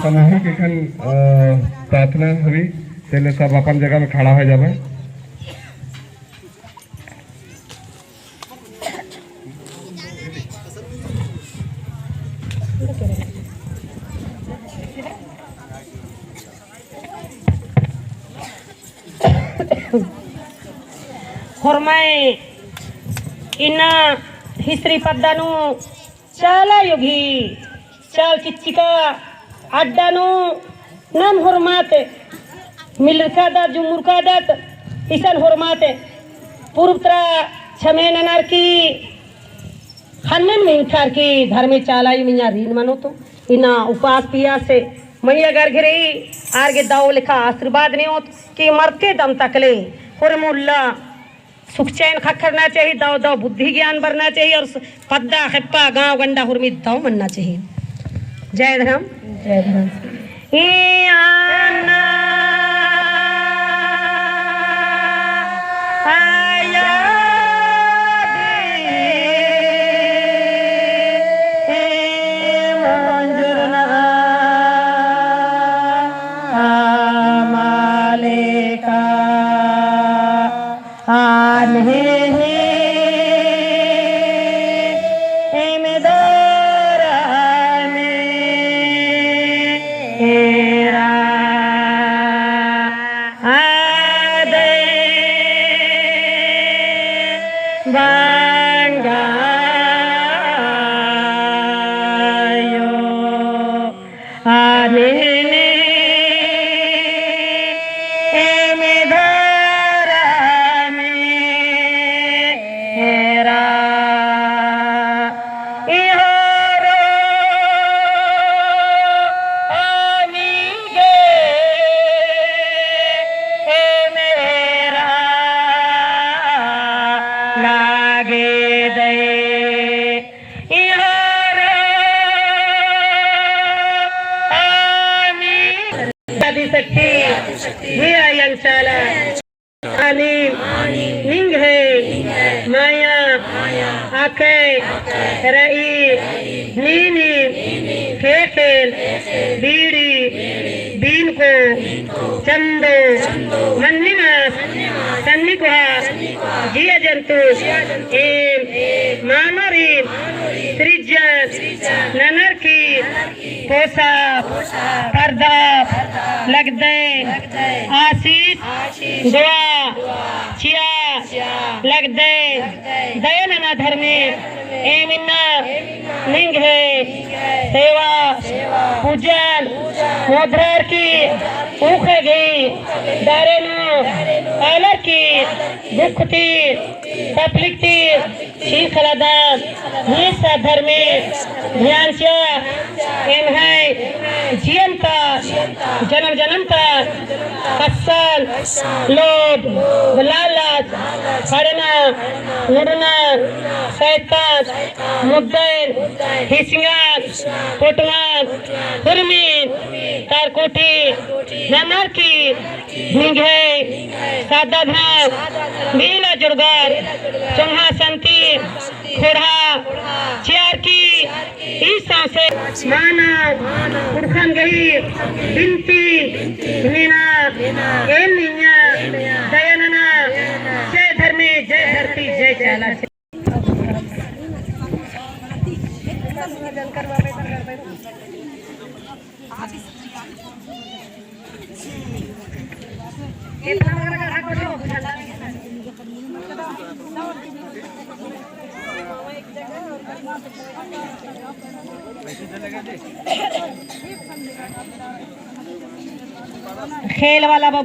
सामूहिक एखन प्रार्थना हुई तेले सब अपन जगह में खड़ा हो जाए। ಹೊರಮಾಯ್ ಇನ್ನ ಹಿಸ್ರಿ ಪದ್ದನು ಚಾಲ ಯೋಗಿ ಚಾಲ್ ಚಿಚ್ಚಿಕ ಅಡ್ಡನು ನಮ್ ಹೊರಮಾತೆ मिलरकादात जो मुरकादात इसन हुरमाते पूर्वत्रा छमे ननार की हन्नन में उठार की घर में चालाई मिया रीन मनो तो इना उपास पिया से मैया घर घरे आगे दाव लिखा आशीर्वाद नहीं होत कि मरते दम तक ले हुरमुल्ला सुख चैन खखरना चाहिए दाव दाव बुद्धि ज्ञान बढ़ना चाहिए और पद्दा खप्पा गांव गंडा हुरमी दाव मनना चाहिए। जय धर्म जय धर्म। माया आके रई नीनी खेखेल बीड़ी बीन को चंदो मन्निमा सन्निकुहा जिया जंतु एम मानोरी त्रिजन ननर की पोसा पर्दा लगदे आशीष दुआ चिया लगदे दयानना धर्मे एमिन्ना लिंग है सेवा पूजन मोद्रार की उखे गई दारेनु अलर की दुखती तपलिकती शीखलादान निसा धर्मे ध्यान से एम है जीवन का जन्म जन्म का कसल लोभ लालच हरना मुड़ना शैतान मुद्दन हिसियान कोटवान हुरमीन तारकोटी नमर की निंगे सादा धाम नीला जुर्गार चौहा संती खोड़ा चियार की ईसा से माना पुरखन गई बिनती मीना एलिया दयानना जय धर्मे जय धरती जय चाला खेल वाला बाबू